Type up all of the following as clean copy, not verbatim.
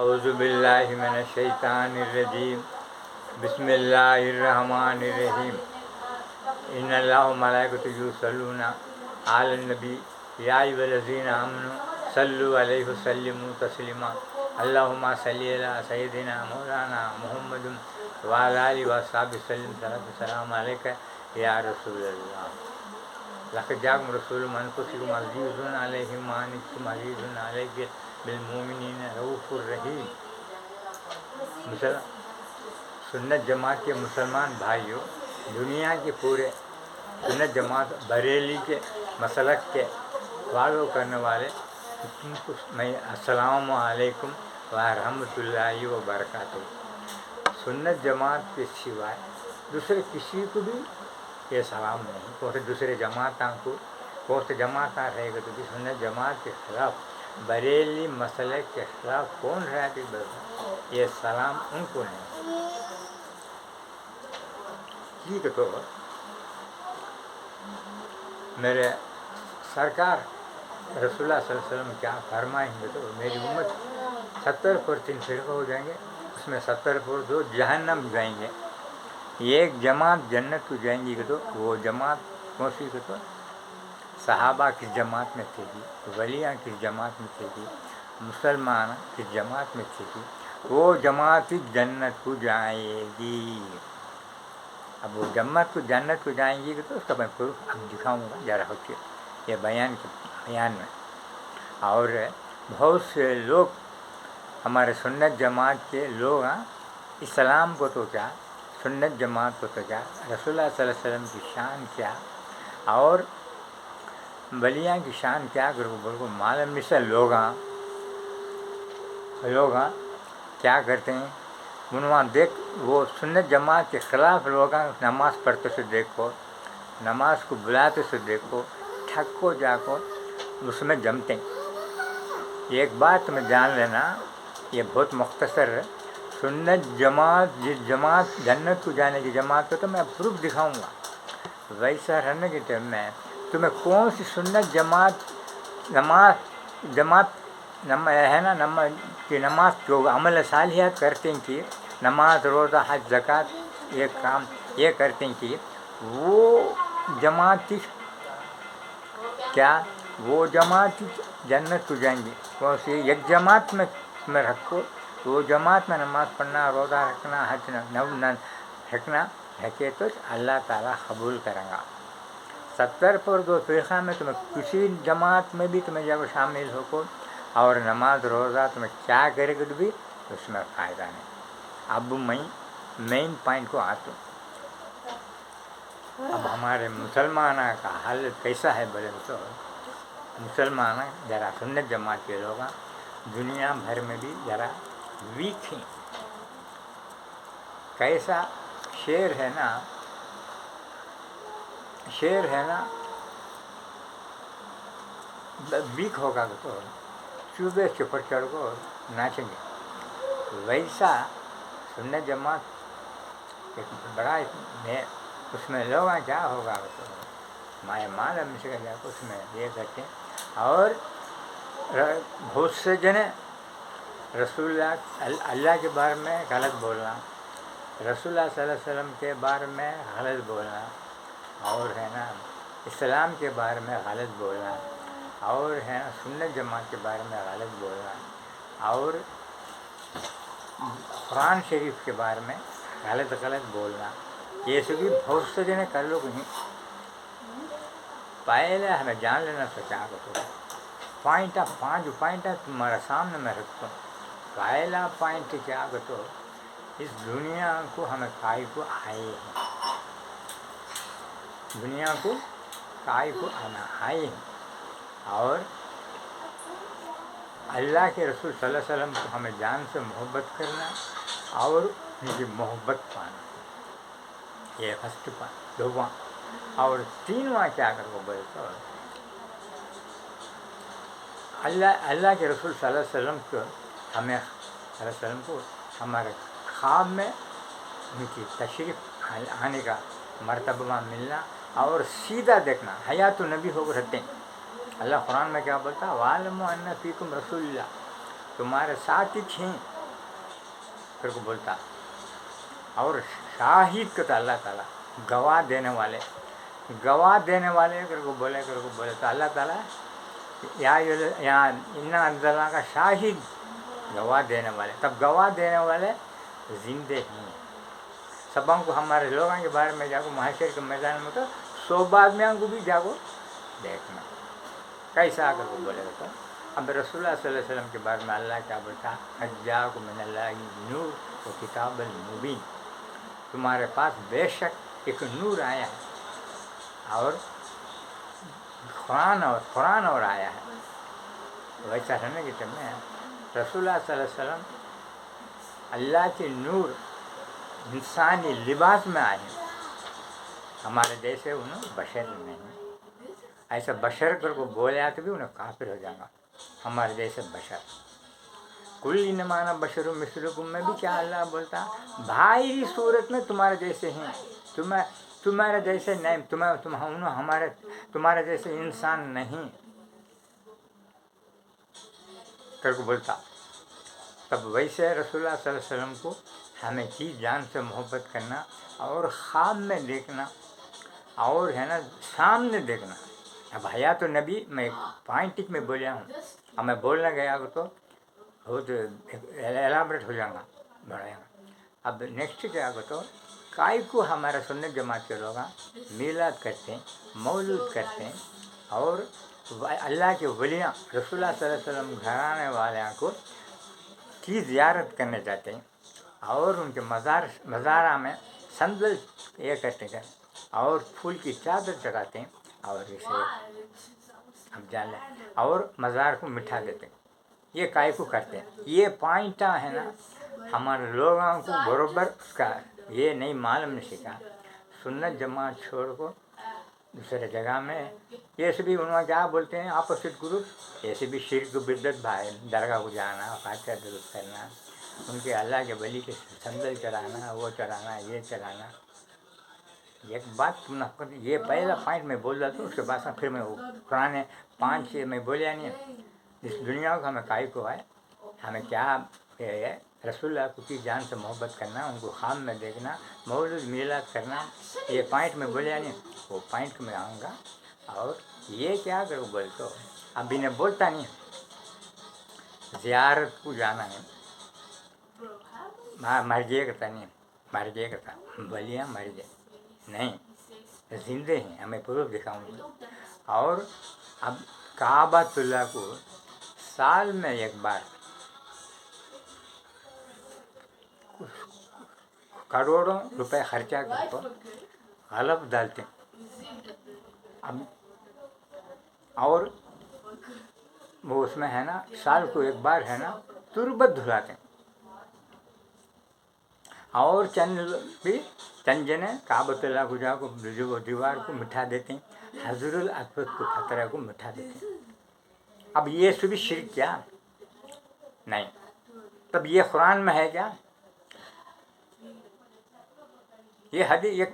اعوذ باللہ من الشیطان الرجیم بسم اللہ الرحمن الرحیم ان اللہ و ملائکتہ یصلون علی النبی یا ایھا الذین آمنوا صلوا علیہ وسلموا تسلیما اللہم صلی علی سیدنا مولانا محمد وعلی آلہ وصحبہ وسلم صلاۃ السلام علیک یا رسول اللہ لقد جاءکم رسول من انفسکم عزیز علیہ ما عنتم حریص علیکم بالمؤمنین رؤوف الرحیم۔ سنت جماعت کے مسلمان بھائیوں، دنیا کے پورے سنت جماعت بریلی کے مسلک کے فالو کرنے والے میں السلام علیکم ورحمۃ اللہ وبرکاتہ۔ سنت جماعت کے سوائے دوسرے کسی کو بھی یہ سلام نہیں، کون سے دوسرے جماعتوں کو کون سے جماعت رہے گا تو بھی سنت جماعت کے خلاف بریلی مسلک کے خلاف کون رہا کہ یہ سلام ان کو نہیں۔ ٹھیک ہے، تو میرے سرکار رسول اللہ صلی اللہ علیہ وسلم کیا فرمائیں گے تو میری امت 70% فرقہ ہو جائیں گے، اس میں 70% جہنم جائیں گے، ایک جماعت جنت کو جائیں گی کہ تو وہ جماعت کون سی کہ تو صحابہ کی جماعت میں تھے گی، ولیاں کی جماعت میں تھے گی، مسلمان کی جماعت میں تھے گی، وہ جماعت جنت کو جائے گی۔ اب وہ جنت کو جائیں گی کہ تو اس کا میں پروف اب دکھاؤں گا ذرا ہوتے یہ بیان میں۔ اور بہت سے لوگ ہمارے سنت جماعت کے لوگ اسلام کو تو کیا، سنت جماعت کو تو کیا، رسول اللہ صلی اللہ علیہ وسلم کی شان کیا اور ولیاں کی شان کیا کرو بالکل معلوم نہیں سے لوگ کیا کرتے ہیں عنوان دیکھ، وہ سنت جماعت کے خلاف لوگ نماز پڑھتے سے دیکھو، نماز کو بلاتے سے دیکھو، ٹھکو جا کو اس میں جمتے ہیں۔ ایک بات تمہیں جان لینا، یہ بہت مختصر ہے، سنت جماعت جس جماعت جنت کو جانے کی جماعت کو تو میں پروف دکھاؤں گا، ویسا رہنے کے ٹائم میں تمہیں کون سی سنت جماعت ہے نا کہ نماز جو عمل صالحات کرتے ہیں کہ نماز روزہ حج زکوٰۃ یہ کام یہ کرتے ہیں کہ وہ جماعت کیا، وہ جماعت جنت کو جائیں گے۔ کون سی ایک جماعت میں رکھو، وہ جماعت میں نماز پڑھنا، روزہ رکھنا، حج رکھنا رکھے تو اللہ تعالیٰ قبول کرے گا۔ 70% فرقہ میں تمہیں کسی جماعت میں بھی تمہیں جب شامل ہو کو اور نماز روزہ تمہیں کیا کرے گا تو بھی اس میں فائدہ نہیں۔ اب میں مین پوائنٹ کو آتا ہوں۔ اب ہمارے مسلمانوں کا حال کیسا ہے بولے تو مسلمان ذرا سنت جماعت کے لوگ دنیا بھر میں بھی ذرا ویک ہیں۔ کیسا شیر ہے نا ویک ہوگا تو چوبے کے اوپر چڑھ کو ناچیں گے، ویسا سنت جماعت ایک بڑا اس میں لوگ کیا ہوگا تو مائے مال ہمیشہ جا کو اس میں یہ کرتے ہیں۔ اور بہت سے جنے رسول اللہ کے بارے میں غلط بولنا، رسول اللہ صلی اللہ علیہ وسلم کے بارے میں غلط بولنا، اور ہے نا اسلام کے بارے میں غلط بولنا، اور ہے نا سنت جماعت کے بارے میں غلط بولنا، اور قرآن شریف کے بارے میں غلط بولنا، یہ سبھی بہت سے جنے کر لوگ نہیں۔ پہلے ہمیں جان لینا سوچا کو پانچ پوائنٹ تمہارے سامنے میں رکھتا ہوں۔ پہلا پوائنٹ کیا تو اس دنیا کو ہمیں کائی کو آئے ہیں، دنیا کو کائی کو آنا آئے ہیں، اور اللہ کے رسول صلی اللہ علیہ وسلم کو ہمیں جان سے محبت کرنا اور ان کی محبت پانا، یہ فرسٹ پوائنٹ۔ دوواں اور تینواں کیا کرو بولے تو اللہ کے رسول صلی اللہ علیہ وسلم کو ہمیں صلی اللہ علیہ وسلم کو ہمارے خواب میں ان کی تشریف آنے کا مرتبہ ملنا اور سیدھا دیکھنا، حیات النبی ہو رہتے ہیں۔ اللہ قرآن میں کیا بولتا ہے، وَاعْلَمُوا أَنَّ فِيكُمْ رَسُولَ اللَّهِ، تمہارے ساتھ ہی ہیں پھر کو بولتا. اور شاہد کا تو اللہ تعالیٰ گواہ دینے والے کر کو بولے تو اللہ تعالیٰ یہاں انا انزلنا کا شاہد گواہ دینے والے. تب گواہ دینے والے زندے ہیں. سب کو ہمارے لوگوں کے بارے میں جاگو محشر کے میدان میں تو 100 آدمیوں کو بھی جاگو دیکھنا کیسا آ کر کو بولے گا. تو اب رسول اللہ صلی اللہ علیہ وسلم کے بارے میں اللہ کیا بولتا؟ حجاکم من اللہ نور و کتاب المبین. تمہارے پاس بے شک ایک نور آیا ہے اور قرآن اور آیا ہے. ویسا رہنے کی تم میں رسول اللہ صلی اللہ علیہ وسلم اللہ کے نور انسانی لباس میں آئے ہیں. ہمارے جیسے انہوں بشر نہیں. ایسا بشر کر کو بولے تو بھی انہیں کافر ہو جائے گا. ہمارے جیسے بشر کل انما بشر مثلکم میں بھی کیا اللہ بولتا؟ بھائی صورت میں تمہارے جیسے ہیں. تمہارے جیسے نہیں. تمہارے جیسے انسان نہیں کر کو بولتا. تب ویسے رسول اللہ صلی اللہ علیہ وسلم کو ہمیں کی جان سے محبت کرنا اور خواب میں دیکھنا اور ہے نا سامنے دیکھنا. اب حیات نبی میں پوائنٹ میں بولیا ہوں. اب میں بولنے گیا تو بہت ایلابریٹ ہو جائے گا بڑھائے گا. اب نیکسٹ کیا تو کائی کو ہمارا سنت جماعت کے لوگ میلاد کرتے ہیں مولود کرتے ہیں اور اللہ کے ولیاں رسول اللہ صلی اللہ علیہ وسلم گھرانے والوں کو کی زیارت کرنے جاتے ہیں اور ان کے مزارہ میں سندل یہ کرتے ہیں اور پھول کی چادر چڑھاتے ہیں اور اسے ہم جان لیں اور مزار کو مٹھا دیتے ہیں. یہ کائی کو کرتے ہیں. یہ پوائنٹ ہے نا ہمارے لوگوں کو برابر اس کا یہ نہیں معلوم نہیں سیکھا. سنت جماعت چھوڑ کو دوسرے جگہ میں یہ سے بھی انہوں کیا بولتے ہیں اپوزٹ گروپ. ایسے بھی شرک بدعت بھائی درگاہ کو جانا فاتحہ درود کرنا ان کے اللہ کے ولی کے سندل چڑھانا وہ چڑھانا یہ چڑھانا. ایک بات تم نے یہ پہلا پوائنٹ میں بول رہا تھا. اس کے بعد پھر میں وہ پرانے 5-6 میں بولیا نہیں. اس دنیا کو ہمیں کائی کو ہے ہمیں کیا ہے رسول اللہ کو کی جان سے محبت کرنا ان کو خواب میں دیکھنا مولود میلاد کرنا. یہ پوائنٹ میں بولیا نہیں. وہ پوائنٹ میں آؤں گا اور یہ کیا کروں بول تو ابھی نے بولتا نہیں. زیارت کو جانا ہے مر گئے کرتا نہیں مر گئے کرتا بلیاں مر گئے نہیں زندے ہیں. ہمیں پروف دکھاؤں گا. اور اب کعبۃ اللہ کو سال میں ایک بار کروڑوں روپے خرچہ کر کو حلف ڈالتے ہیں. اب اور وہ اس میں ہے نا سال کو ایک بار ہے نا تربت دھلاتے ہیں اور چند جنے کعبۃ اللہ کو جا کو دیوار کو مٹھا دیتے ہیں. حجر الاسود کو خطرہ کو مٹھا دیتے ہیں. اب یہ سبھی شرک کیا نہیں. تب یہ قرآن میں ہے کیا؟ یہ حدیث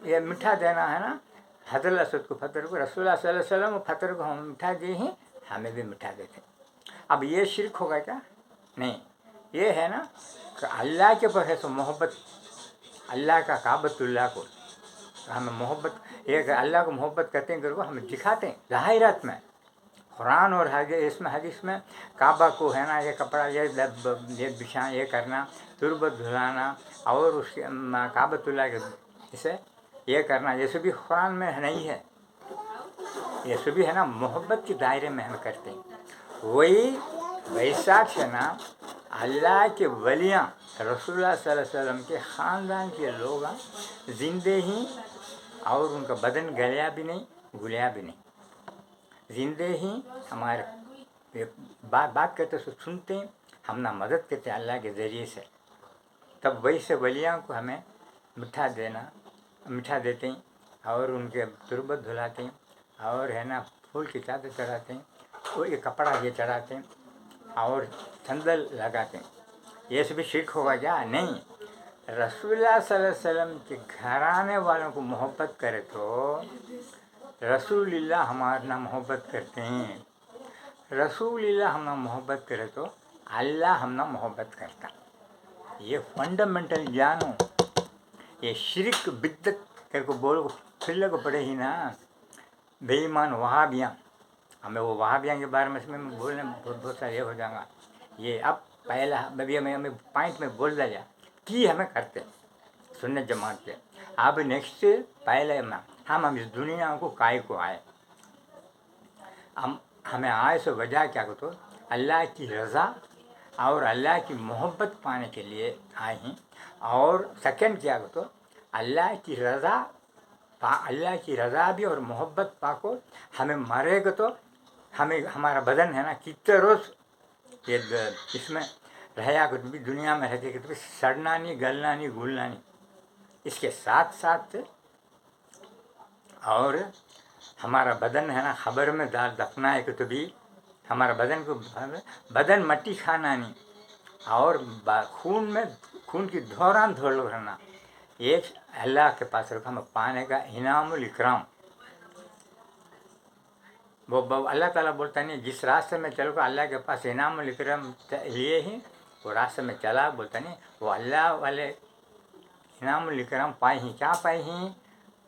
یہ مٹھا دینا ہے نا حجر الاسود کو پتھر کو رسول اللہ صلی اللہ علیہ وسلم پتھر کو ہم مٹھا دیے ہیں ہمیں بھی مٹھا دیتے ہیں. اب یہ شرک ہوگا کیا؟ نہیں. یہ ہے نا کہ اللہ کے پر ہے سو محبت اللہ کا کعبۃ اللہ کو ہمیں محبت ایک اللہ کو محبت کرتے ہیں کہ ہمیں دکھاتے ہیں ظاہرات میں. قرآن اور حدیث میں کعبہ کو ہے نا یہ کپڑا یہ بچھا یہ کرنا تربت دھلانا اور اس کے کعبۃ اللہ کے اسے یہ کرنا یہ سب بھی قرآن میں نہیں ہے. یہ سب بھی ہے نا محبت کے دائرے میں ہم کرتے ہیں. وہی ویسا ہے نا اللہ کے ولیاں رسول اللہ صلی اللہ علیہ وسلم کے خاندان کے لوگ زندے ہی اور ان کا بدن گلیا بھی نہیں گلیا بھی نہیں زندے ہی ہمارے بات کرتے سنتے ہیں ہم نہ مدد کرتے اللہ کے ذریعے سے. تب ویسے ولیاں کو ہمیں مٹھا دیتے ہیں اور ان کے تربت دھلاتے ہیں اور ہے نا پھول کی چادر چڑھاتے ہیں وہ یہ کپڑا یہ چڑھاتے ہیں اور سندل لگاتے ہیں. یہ سب شرک ہوگا کیا؟ نہیں. رسول اللہ صلی اللہ علیہ وسلم کے گھرانے والوں کو محبت کرے تو رسول اللہ ہمارا محبت کرتے ہیں. رسول اللہ ہمارا محبت کرے تو اللہ ہمنا محبت کرتا. یہ فنڈامنٹل جانو. یہ شرک بدت کر کو بولو پھر کو پڑے ہی نا. بے ایمان وہابیاں. ہمیں وہ وہابیاں کے بارے میں بولنے بہت سارا یہ ہو جائے گا. یہ اب پہلا ابھی ہمیں پوائنٹ میں بول دیا کہ ہمیں کرتے سنت جماعت پہ. اب نیکسٹ پہلے ہم اس دنیا کو کائے کو آئے. ہمیں آئے سے وجہ کیا کو تو اللہ کی رضا اور اللہ کی محبت پانے کے لیے آئے ہیں. اور سیکنڈ کیا کو تو اللہ کی رضا بھی اور محبت پا کو ہمیں مرے گا تو ہمیں ہمارا بدن ہے نا کتنے روز یہ اس میں رہا کچھ بھی دنیا میں رہتے کہ تو سڑنا نہیں گلنا نہیں گھلنا نہیں. اس کے ساتھ ساتھ اور ہمارا بدن ہے نا خبر میں دفنا ہے کہ تو بھی ہمارا بدن مٹی کھانا نہیں. اور خون کی دوران دھول رہنا. ایک اللہ کے پاس رکھا ہمیں پانے کا انعام الاکرام. وہ اللہ تعالیٰ بولتا نہیں جس راستے میں چلو گا اللہ کے پاس انعام الاکرام لیے ہی وہ راستے میں چلا. بولتا نہیں وہ اللہ والے انعام الاکرام پائے ہیں. کیا پائے ہیں؟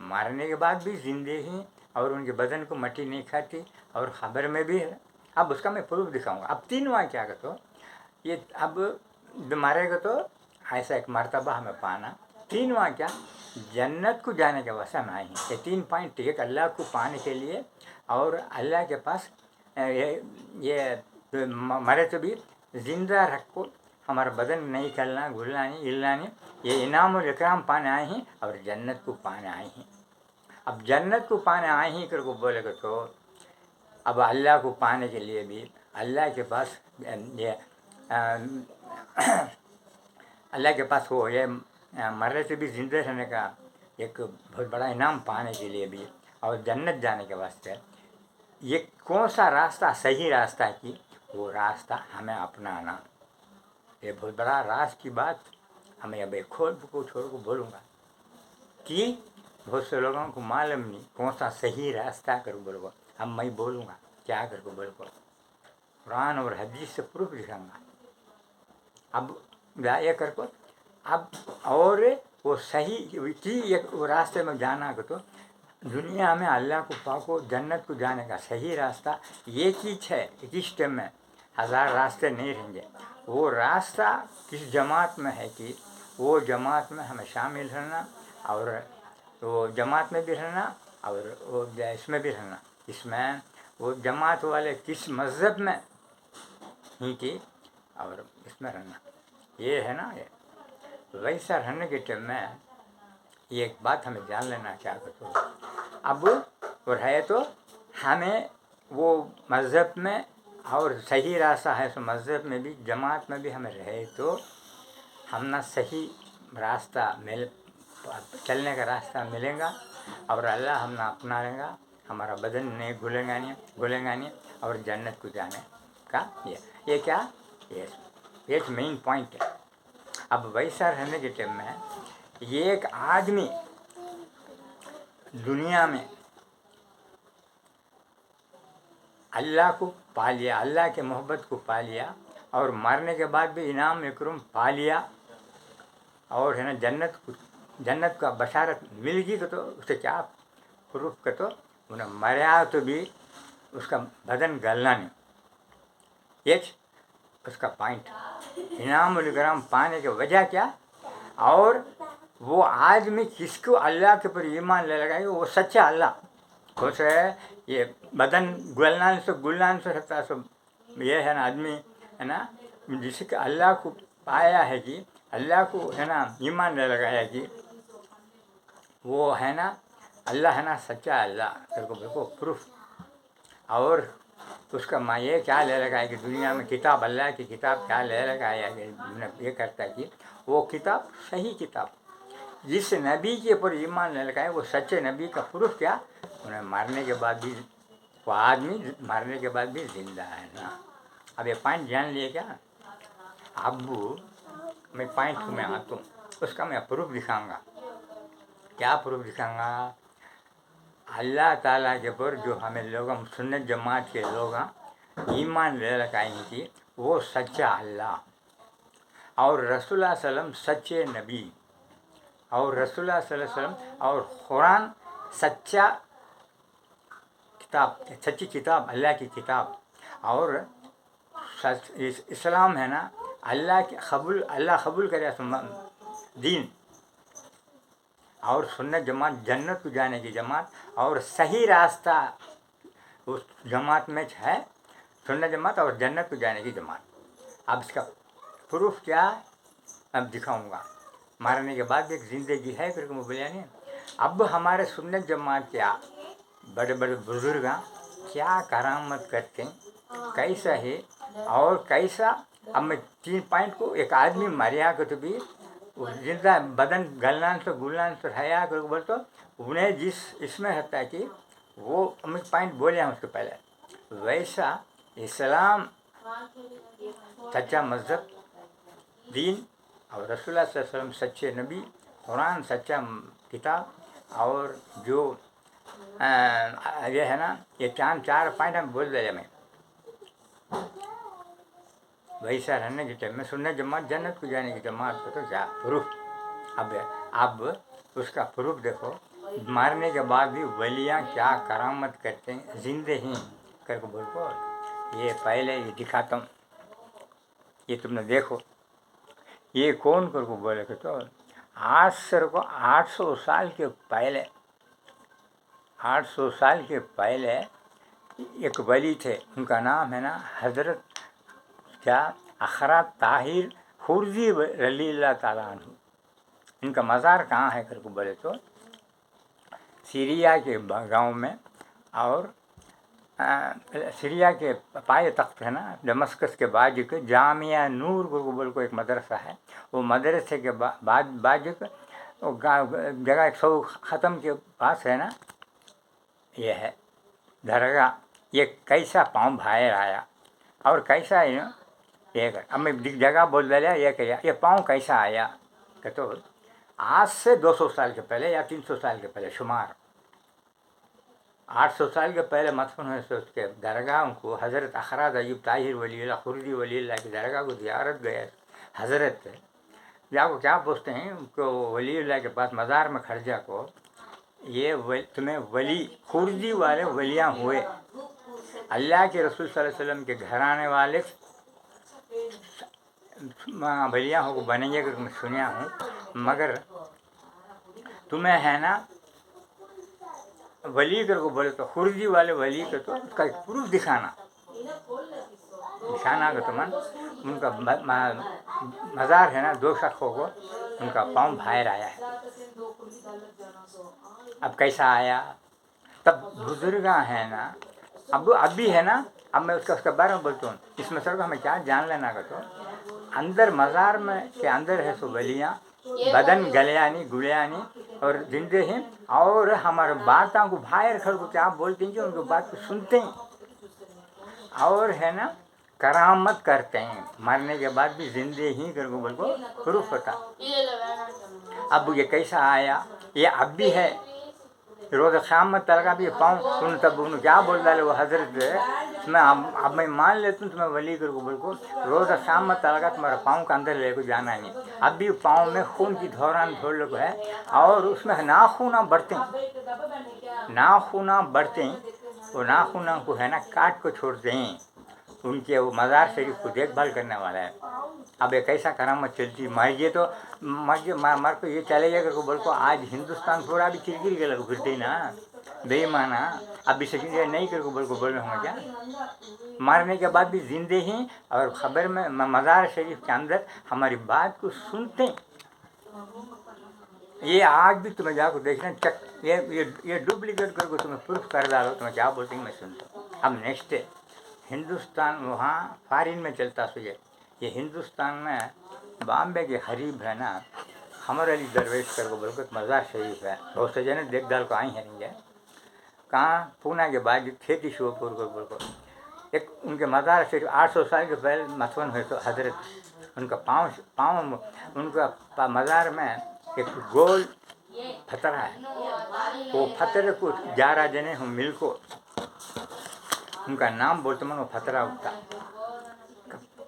مارنے کے بعد بھی زندے ہیں اور ان کے بدن کو مٹی نہیں کھاتی اور خبر میں بھی ہے. اب اس کا میں پروف دکھاؤں گا. اب 3 وہاں کیا تو یہ اب مارے گا تو ایسا ایک مرتبہ ہمیں پانا. 3 وہاں کیا جنت کو جانے کے واسطے ہم آئے ہیں. یہ 3 پوائنٹ ایک اللہ کو پانے کے لیے اور اللہ کے پاس یہ مرے تو بھی زندہ رکھ کو ہمارا بدن نہیں چلنا گھلنا نہیں ہلنا نہیں. یہ انعام الاکرام پانے آئے ہیں اور جنت کو پانے آئے ہیں. اب جنت کو پانے آئے ہیں کر کو بولے گا تو اب اللہ کو پانے کے لیے بھی اللہ کے پاس یہ اللہ کے پاس وہ یہ مرنے سے بھی زندہ رہنے کا ایک بہت بڑا انعام پانے کے لیے بھی اور جنت جانے کے واسطے یہ کون سا راستہ صحیح راستہ ہے کہ وہ راستہ ہمیں اپنانا. یہ بہت بڑا راز کی بات ہمیں اب کھول کو چھوڑ کو بولوں گا کہ بہت سے لوگوں کو معلوم نہیں کون سا صحیح راستہ کر بولو گا. اب میں بولوں گا کیا کر کو بولو گا قرآن اور حدیث سے پروف دکھاؤں گا. اب یہ کر کو اب اور وہ صحیح ایک راستے میں جانا کو تو دنیا میں اللہ کو پاکو جنت کو جانے کا صحیح راستہ یہ چیز ہے. اس ٹائم میں 1000 راستے نہیں رہیں گے. وہ راستہ کس جماعت میں ہے کہ وہ جماعت میں ہمیں شامل رہنا اور وہ جماعت میں بھی رہنا اور وہ اس میں بھی رہنا. اس میں وہ جماعت والے کس مذہب میں ہی کی اور اس میں رہنا. یہ ہے نا ویسا رہنے کے ٹائم میں یہ ایک بات ہمیں جان لینا چاہتے ہو. اب وہ ہے تو ہمیں وہ مذہب میں اور صحیح راستہ ہے سو مذہب میں بھی جماعت میں بھی ہمیں رہے تو ہم نہ صحیح راستہ چلنے کا راستہ ملے گا اور اللہ ہم نہ اپنا لے گا. ہمارا بدن نہیں گھلے گا نہیں اور جنت کو جانے کا یہ کیا ایک مین پوائنٹ ہے. اب ویسا رہنے کے ٹائم میں یہ ایک آدمی دنیا میں اللہ کو پا لیا اللہ کے محبت کو پا لیا اور مرنے کے بعد بھی انعام اکرم پا لیا اور ہے نا جنت کا بشارت مل گئی تو اسے کیا پروف کا تو انہیں مریا تو بھی اس کا بدن گلنا نہیں. ایک اس کا پوائنٹ انعام الاکرام پانے کی وجہ کیا اور وہ آدمی کس کو اللہ کے پر ایمان لے لگائے وہ سچا اللہ خوش ہے. یہ بدن گلنا سے رہتا سب یہ ہے نا آدمی ہے نا جس کے اللہ کو پایا ہے کہ اللہ کو ہے نا ایمان لے لگایا کہ وہ ہے نا اللہ ہے نا سچا اللہ بالکل پروف. اور اس کا ماں یہ کیا لے لگا ہے کہ دنیا میں کتاب اللہ کی کتاب کیا لے لگایا یہ کرتا ہے کہ وہ کتاب صحیح کتاب جس نبی کے اوپر ایمان لے لگائے وہ سچے نبی کا پروف کیا انہیں مارنے کے بعد بھی وہ آدمی مارنے کے بعد بھی زندہ ہے نا. اب یہ پوائنٹ جان لیے کیا. اب میں پوائنٹ میں آتا ہوں اس کا میں پروف دکھاؤں گا. کیا پروف دکھاؤں گا اللہ تعالیٰ کے پر جو ہمیں لوگ سنت جماعت کے لوگ ایمان لے لگائیں کہ وہ سچا اللہ اور رسول اللہ صلی اللہ علیہ وسلم سچے نبی اور رسول اللہ صلی اللہ علیہ وسلم اور قرآن سچا کتاب سچی کتاب اللہ کی کتاب اور اسلام ہے نا اللہ قبول کرے دین اور سنت جماعت جنت کو جانے کی جماعت اور صحیح راستہ اس جماعت میں ہے سنت جماعت اور جنت کو جانے کی جماعت. اب اس کا پروف کیا اب دکھاؤں گا. مرنے کے بعد ایک زندگی ہے پھر بیانی. اب ہمارے سنت جماعت کیا بڑے بڑے بزرگ کیا کرامت کرتے ہیں کیسا ہے اور کیسا. اب میں 3 پوائنٹ کو ایک آدمی مریا کو تو بھی زندہ بدن گلان سے حیا کر بول تو انہیں جس اس میں ہوتا ہے کہ وہ ہم پوائنٹ بولے ہیں اس کے پہلے ویسا اسلام سچا مذہب دین اور رسول اللہ صلی اللہ علیہ وسلم سچے نبی قرآن سچا کتاب اور جو یہ ہے نا یہ 4 پوائنٹ ہم بول دیا میں ویسا رہنے کی ٹائم میں سنت جماعت جنت کو جانے کی جماعت کو تو کیا پروف. اب اس کا پروف دیکھو مارنے کے بعد بھی ولیاں کیا کرامت کرتے ہیں زندے ہی کر کے بول کو یہ پہلے یہ دکھاتا ہوں یہ تم نے دیکھو یہ کون کر کو بولے کہ تو آج سر کو 800 سال کے پہلے 800 سال کے پہلے ایک ولی تھے ان کا نام ہے نا حضرت کیا اخرا طاہر خرزی رضی اللہ تعالیٰ عنہ. ان کا مزار کہاں ہے کر کو بولے تو سیریا کے گاؤں میں اور سیریا کے پائے تخت ہے نا دمسکس کے باجو کے جامعہ نور کو بول کو ایک مدرسہ ہے. وہ مدرسے کے باجو وہ جگہ 100 ختم کے پاس ہے نا یہ ہے درگاہ. یہ کیسا پاؤں باہر آیا اور کیسا یہ اب میں جگہ بول دیا یہ پاؤں کیسا آیا کہ تو آج سے 200 سال کے پہلے یا 300 سال کے پہلے شمار 800 سال کے پہلے مدفون ہوئے اس کے درگاہ کو حضرت اخراج ایوب طاہر ولی اللہ خردی ولی اللہ کی درگاہ کو زیارت گئے حضرت یا کو کیا پوچھتے ہیں کہ ولی اللہ کے پاس مزار میں خرجہ کو یہ تمہیں ولی خردی والے ولیاں ہوئے اللہ کے رسول صلی اللہ علیہ وسلم کے گھرانے والے ولیاں ہو کو بنیں گے کہ میں سنیا ہوں مگر تمہیں ہے نا ولی کر کو بولے تو خردی والے ولی کا تو اس کا ایک پروف دکھانا کہ تمہیں ان کا مزار ہے نا 2 شخصوں کو ان کا پاؤں باہر آیا ہے. اب کیسا آیا تب بزرگاں ہیں نا اب بھی ہے نا. اب میں اس کا بارے میں بولتا ہوں اس مسئلے کو ہمیں کیا جان لینا کا تو اندر مزار میں کے اندر ہے سو ولیاں بدن گلیانی گلیانی اور زندے ہیں اور ہمارے باتوں کو باہر کھڑ کو کیا بولتے ہیں کہ ان کو بات کو سنتے ہیں اور ہے نا کرامت کرتے ہیں مرنے کے بعد بھی زندے ہی کر کو بول کو پروف ہوتا. اب یہ کیسا آیا یہ اب بھی ہے روز قیامت تلقا بھی پاؤں تب انہوں کیا بول ڈالے وہ حضرت میں اب میں مان لیتا ہوں تمہیں ولی کر کو بول کو روز قیامت تلقا تمہارا پاؤں کا اندر لے کو جانا نہیں. اب بھی پاؤں میں خون کی دوران دھوڑ لوگ ہے اور اس میں ناخوناں بڑھتے ہیں وہ ناخوناں کو ہے نا کاٹ کو چھوڑتے ہیں ان کے وہ مزار شریف کو دیکھ بھال کرنے والا ہے. اب ایک ایسا کرامت چلتی مر تو مر کو یہ چلے گا کہ بول کو آج ہندوستان پورا بھی کرکری کے لگ پھرتے ہی نا بے مانا. اب بھی سکیں نہیں کر کو بول ہوں کیا مارنے کے بعد بھی زندے ہیں اور خبر میں مزار شریف کے اندر ہماری بات کو سنتے ہیں. یہ آج بھی تمہیں جا کو دیکھنا چک یہ ڈپلیکیٹ کر کو تمہیں پروف کر ڈالو تمہیں کیا بولتے ہیں میں سنتا ہوں. اب نیکسٹ ہندوستان وہاں فارن میں چلتا سو یہ ہندوستان میں بامبے کے قریب ہے نا خمر علی درویش کر کو بلکہ مزار شریف ہے. بہت سے جنے دیکھ ڈال کو آئی ہیں نہیں ہے کہاں پونا کے بعد کھیتی شوپور کو بول کو ایک ان کے مزار شریف 800 سال کے پہلے متون ہوئے تو حضرت ان کا پاؤں ان کا مزار میں ایک گول پتھر ہے وہ پتھر کو 11 جنے ہوں مل کو ان کا نام بولتے من وہ پتھرا اٹھتا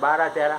12-13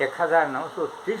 1930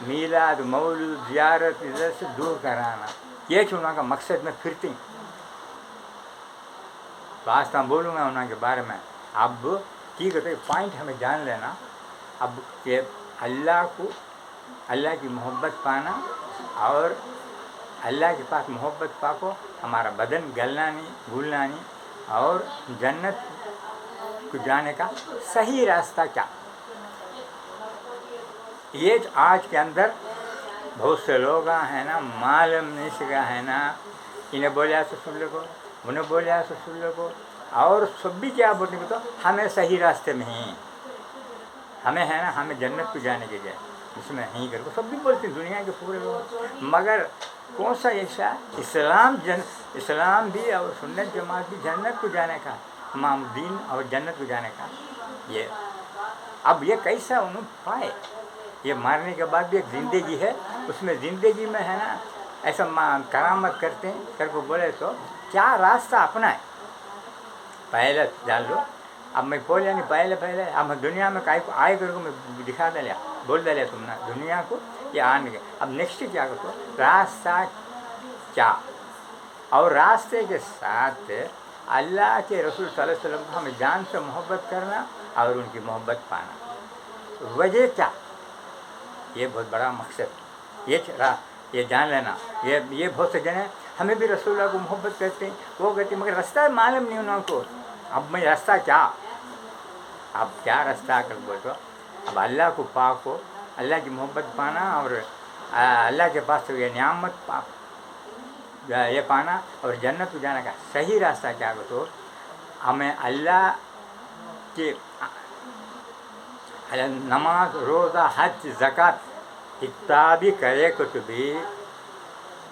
میلاد مولود زیارت ادھر سے دور کرانا، یہ چنا کا مقصد میں پھرتی واسطہ بولوں گا انہوں کے بارے میں. اب ٹھیک ہے، تو پوائنٹ ہمیں جان لینا اب کہ اللہ کو، اللہ کی محبت پانا اور اللہ کے پاس محبت پا کو ہمارا بدن گلنا نہیں بھولنا نہیں، اور جنت کو جانے کا صحیح راستہ کیا. یہ آج کے اندر بہت سے لوگ ہیں نا معلوم نہیں سکا ہے نا، انہیں بولیا سو سن لے کو، انہیں بولیا سو سن لے کو، اور سب بھی کیا بولنے کو تو ہمیں صحیح راستے میں ہیں، ہمیں ہے نا ہمیں جنت کو جانے کے لیے اس میں نہیں کر کو سب بھی بولتے ہیں دنیا کے پورے لوگ. مگر کون سا ایسا اسلام بھی اور سنت جماعت بھی جنت کو جانے کا، امام الدین اور جنت کو جانے کا. یہ اب یہ کیسا انہوں پائے؟ یہ مارنے کے بعد بھی ایک زندگی ہے، اس میں زندگی میں ہے نا ایسا کرامت کرتے ہیں کر کو بولے تو کیا راستہ اپنا ہے پہلے جان لو. اب میں بولیا نہیں پہلے اب دنیا میں آئے کر کو میں دکھا دلیا بول دلیا تم نے دنیا کو یہ آنے کے. اب نیکسٹ کیا کرو راستہ کیا، اور راستے کے ساتھ اللہ کے رسول صلی اللہ علیہ وسلم کو ہمیں جان سے محبت کرنا اور ان کی محبت پانا. وجہ کیا؟ یہ بہت بڑا مقصد، یہ جان لینا. یہ بہت سے جنے ہمیں بھی رسول اللہ کو محبت کرتے ہیں، وہ کہتے ہیں، مگر راستہ معلوم نہیں انہوں کو. اب میں راستہ کیا، اب کیا راستہ کر بول تو اب اللہ کو پا کو اللہ کی محبت پانا اور اللہ کے پاس یہ نعمت یہ پانا اور جنت کو جانے کا صحیح راستہ کیا ہو تو ہمیں اللہ کی نماز روزہ حج زکوٰۃ اتباع کرے کو تو بھی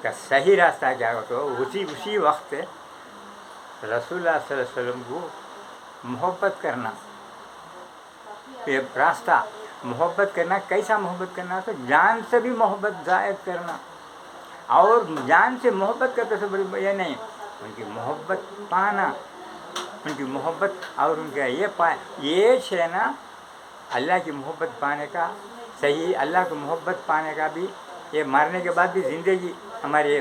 کا صحیح راستہ کیا ہو تو اسی وقت رسول اللہ صلی اللہ علیہ وسلم کو محبت کرنا. یہ راستہ محبت کرنا کیسا محبت کرنا تو جان سے بھی محبت ظاہر کرنا، اور جان سے محبت کرتے سے بڑی یہ نہیں، ان کی محبت پانا، ان کی محبت اور ان کا یہ ہے نا اللہ کی محبت پانے کا صحیح. اللہ کو محبت پانے کا بھی یہ مرنے کے بعد بھی زندگی ہمارے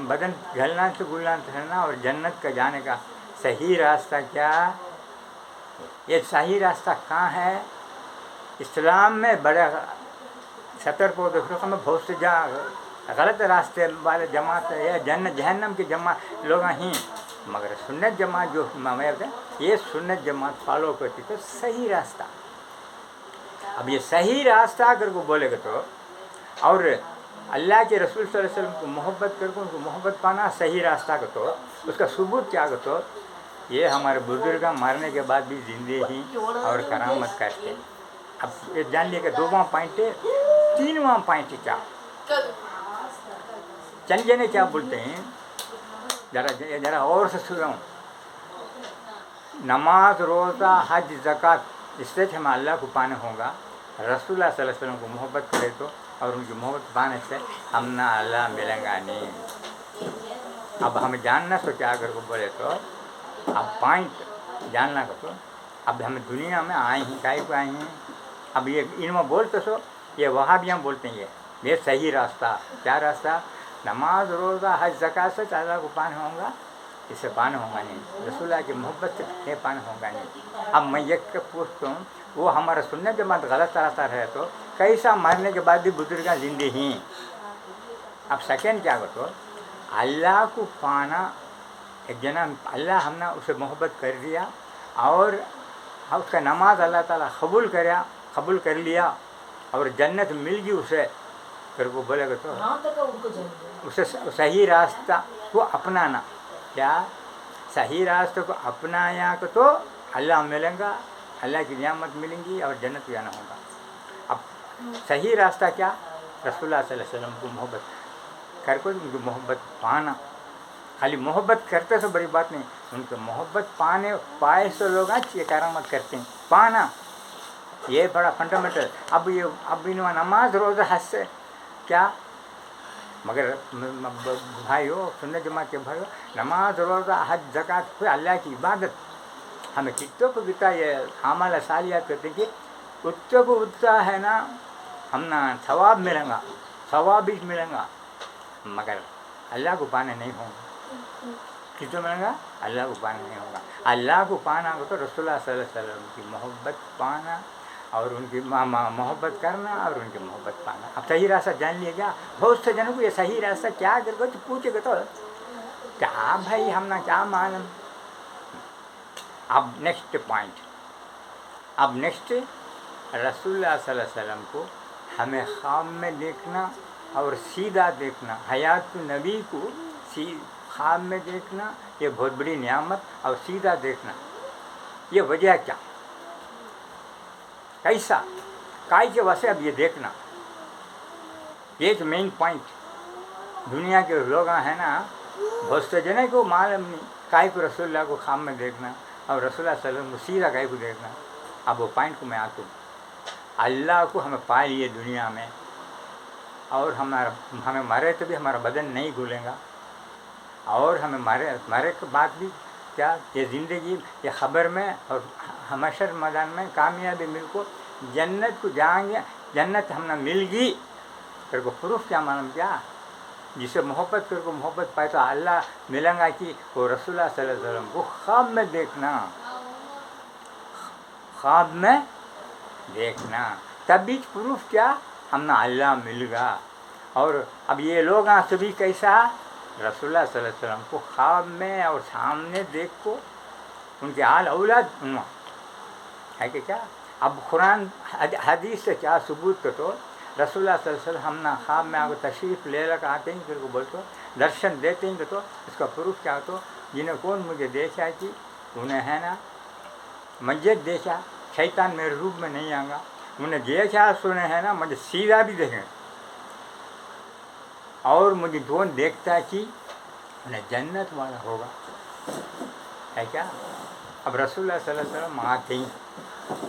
بدن گھلنا سے گلنا ٹھہرنا اور جنت کا جانے کا صحیح راستہ کیا. یہ صحیح راستہ کہاں ہے؟ اسلام میں بڑے 70% میں بہت سے غلط راستے والے جماعت ہے، جہنم کی جماعت لوگ ہیں، مگر سنت جماعت جو یہ سنت جماعت فالو کرتی تو صحیح راستہ. اب یہ صحیح راستہ اگر کو بولے گا تو اور اللہ کے رسول صلی اللہ علیہ وسلم کو محبت کر کے ان کو محبت پانا صحیح راستہ کا تو اس کا ثبوت کیا تو یہ ہمارے بزرگ مارنے کے بعد بھی زندگی اور کرامت کرتے ہیں. اب یہ جان لیے کہ 2واں پوائنٹ ہے. 3واں پوائنٹ کیا چند جنے کیا بولتے ہیں ذرا اور سے سنو. نماز روزہ حج زکوٰۃ اس سے ہمیں اللہ کو پانا ہوگا، رسول اللہ صلی اللہ علیہ وسلم کو محبت کرے تو اور ان کی محبت پانے سے ہم نہ اللہ ملیں گا نہیں. اب ہمیں جاننا تو کیا اگر کو بولے تو اب پوائنٹ جاننا کو تو اب ہم دنیا میں آئے ہیں کائی کو آئے ہیں. اب یہ ان میں بولتے سو یہ وہاں بھی ہم بولتے ہیں یہ صحیح راستہ کیا راستہ نماز روزہ حج زکوٰۃ سے اللہ کو پانا ہوگا، اس سے پانا ہوگا نہیں، رسول اللہ کی محبت سے یہ پانا ہوگا نہیں. اب میں یہ پوچھتا ہوں وہ ہمارا سنت جماعت غلط راستہ رہے تو کیسا مرنے کے بعد بھی بزرگاں زندے ہیں. اب سیکنڈ کیا تو اللہ کو پانا ایک جنا اللہ ہم نے اسے محبت کر دیا اور اس کا نماز اللہ تعالیٰ قبول کر لیا اور جنت مل گئی اسے پھر وہ بولے گا تو اسے صحیح راستہ کو اپنانا. کیا صحیح راستہ کو اپنایا تو اللہ ملیں گا، اللہ کی نعمت ملیں گی اور جنت جانا ہوگا. اب صحیح راستہ کیا رسول اللہ صلی اللہ علیہ وسلم کو محبت کر کو ان کی محبت پانا. خالی محبت کرتے تو بڑی بات نہیں، ان کو محبت پائے سے لوگ یہ کرامت کرتے ہیں پانا، یہ بڑا فنڈامنٹل. اب انہوں نماز روزہ حج سے کیا مگر بھائیو سنت جماعت کے بھائیو نماز روزہ حج زکوٰۃ کوئی اللہ کی عبادت ہمیں کتوں کو بتا یہ حاملہ سالیات کرتے ہیں کہ اتوں کو اتنا ہے نا ہم نا ثواب ملیں گا، ثواب بھی ملیں گا، مگر اللہ کو پانے نہیں ہوگا. کس کو ملے گا؟ اللہ کو پانا نہیں ہوگا. اللہ کو پانا ہو تو رسول اللہ صلی اللہ علیہ وسلم کی محبت پانا اور ان کی محبت کرنا اور ان کی محبت پانا. اب صحیح راستہ جان لیا کیا؟ بہت سے جنوں کو یہ صحیح راستہ کیا کر کے پوچھے گا تو کیا بھائی ہم نا کیا معلوم. اب نیکسٹ پوائنٹ، اب نیکسٹ رسول اللہ صلی اللہ علیہ وسلم کو ہمیں خواب میں دیکھنا اور سیدھا دیکھنا، حیات نبی کو خواب میں دیکھنا یہ بہت بڑی نعمت، اور سیدھا دیکھنا یہ وجہ کیا، کیسا کائی کے واسطے اب یہ دیکھنا، یہ تو مین پوائنٹ. دنیا کے لوگ ہیں نا بہت سے جنے کو معلوم نہیں کائی کو رسول اللہ کو خواب میں دیکھنا اور رسول اللہ صلی اللہ علیہ وسلم کو سیدھا کائی کو دیکھنا. اب وہ پوائنٹ کو میں آتا ہوں. اللہ کو ہمیں پا لیے دنیا میں، اور ہمیں مرے تو بھی ہمارا بدن نہیں گھولے گا، اور ہمیں مرے کے بعد بھی کیا یہ زندگی یہ خبر میں اور حشر میدان میں کامیابی مل کو جنت کو جائیں گے. جنت ہم نے مل گئی پھر کو پروف کیا معلوم کیا، جسے محبت کر کو محبت پائے تو اللہ ملیں گا کہ وہ رسول اللہ صلی اللہ علیہ وسلم کو خواب میں دیکھنا، خواب میں دیکھنا، تب بھی پروف کیا ہم نے اللہ مل گا. اور اب یہ لوگ سبھی کیسا رسول اللہ صلی اللہ علیہ وسلم کو خواب میں اور سامنے دیکھ کو ان کے آل اولاد ہے کہ کیا. اب قرآن حدیث سے کیا ثبوت کا تو رسول اللہ صلی اللہ علیہ وسلم ہم نا خواب میں آپ کو تشریف لے کر آتے ہیں پھر کو بولتے درشن دیتے ہیں تو اس کا پروف کیا ہو تو جنہیں کون مجھے دیکھا کہ انہیں ہے نا مسجد دیکھا، شیطان میرے روپ میں نہیں آئے گا، انہیں دیکھا سنے ہے نا مجھے سیدھا بھی دیکھیں، اور مجھے کون دیکھتا ہے کہ انہیں جنت والا ہوگا، ہے کیا. اب رسول اللہ صلی اللہ علیہ وسلم آتے ہیں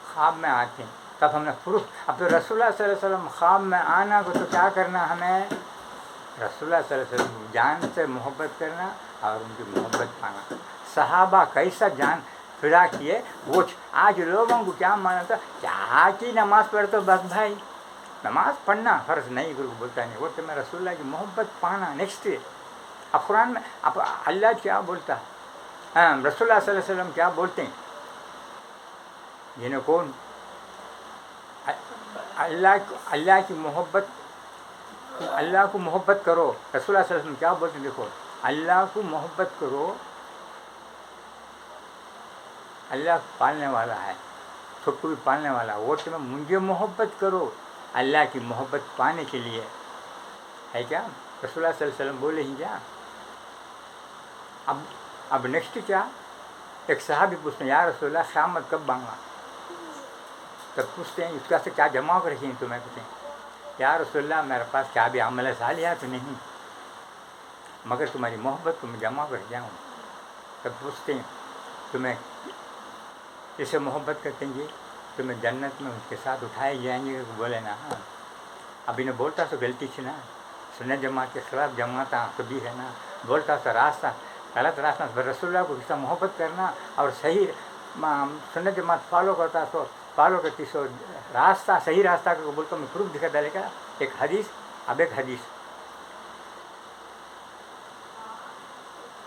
خواب میں آتے ہیں تب ہم نے پروف. اب تو رسول اللہ صلی اللہ علیہ وسلم خواب میں آنا کو تو کیا کرنا، ہمیں رسول اللہ صلی اللہ علیہ وسلم جان سے محبت کرنا اور ان کی محبت پانا. صحابہ کیسا جان فدا کیے وہ آج لوگوں کو کیا مانا تھا کیا کی نماز پڑھتے بس بھائی نماز پڑھنا فرض نہیں گرو کو بولتا نہیں، وہ تو میں رسول اللہ کی محبت پانا. نیکسٹ اب قرآن میں اب اللہ کیا بولتا ہے، رسول اللہ صلی اللہ علیہ وسلم کیا بولتے ہیں، جنہیں کون اللہ کی محبت، اللہ کو محبت کرو. رسول اللہ صلی اللہ علیہ وسلم کیا بولتے ہیں، دیکھو اللہ کو محبت کرو، اللہ پالنے والا ہے، سب کو بھی پالنے والا، وہ تمہیں مجھے محبت کرو اللہ کی محبت پانے کے لیے، ہے کیا. رسول اللہ صلی اللہ علیہ وسلم بولے ہی کیا. اب نیکسٹ کیا، ایک صحابی پوچھتے ہیں یا رسول اللہ قیامت کب بنگا، تب پوچھتے ہیں اس کا سے کیا جمع کر رکھیں تمہیں، پوچھیں یا رسول اللہ میرے پاس کیا بھی عمل صالحہ تو نہیں، مگر تمہاری محبت کو میں جمع کر جاؤں. تب پوچھتے ہیں تمہیں اسے محبت کرتے ہیں تمہیں جنت میں اس کے ساتھ اٹھائے جائیں گے. بولے نا ہاں. اب انہیں بولتا تو غلطی تھی نا، سنت جماعت کے خلاف جماعت کبھی ہے نا، بولتا تو راستہ غلط راستہ، رسول اللہ کو کس طرح محبت کرنا اور صحیح سنت جماعت فالو کرتا تو فالو کرتی سو راستہ صحیح راستہ کو بولتا میں پروف دکھا ڈالے گا. ایک حدیث، اب ایک حدیث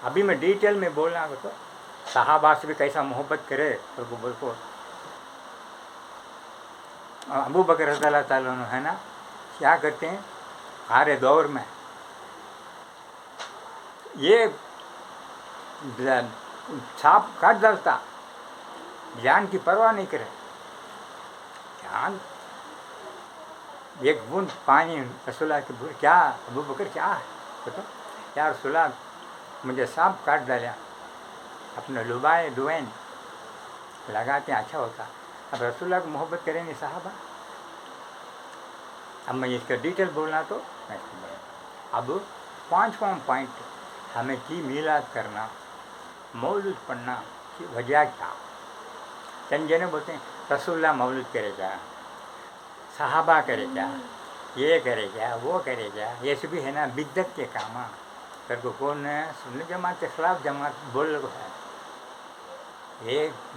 ابھی میں ڈیٹیل میں بولنا ہو تو صحابہ سے بھی کیسا محبت کرے اور کو بول کو ابو بکر رضی اللہ تعالیٰ عنہ ہے نا کیا کرتے ہیں ہارے دور میں یہ چھاپ کاٹ ڈالتا، جان کی پرواہ نہیں کرے، جان ایک بوند پانی رسول اللہ کی کیا ابو بکر کیا ہے تو یا رسول اللہ مجھے سانپ کاٹ ڈالا، اپنے لبائے دوین لگاتے ہیں اچھا ہوتا. اب رسول اللہ کو محبت کریں گے صحابہ. اب میں اس کا ڈیٹیل بولنا تو اب 5واں پوائنٹ ہمیں کی میلاد کرنا، مولود پڑھنا کی وجہ کیا. چند جنے بولتے ہیں رسول اللہ مولود کرے گا، صحابہ کرے گا، یہ کرے گا وہ کرے گا، یہ سبھی ہے نا بدعت کے کام. پھر کو کون ہے سنت جماعت کے خلاف جماعت بول رہا ہے. ایک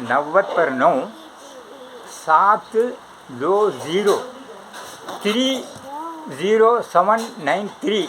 90 30793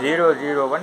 001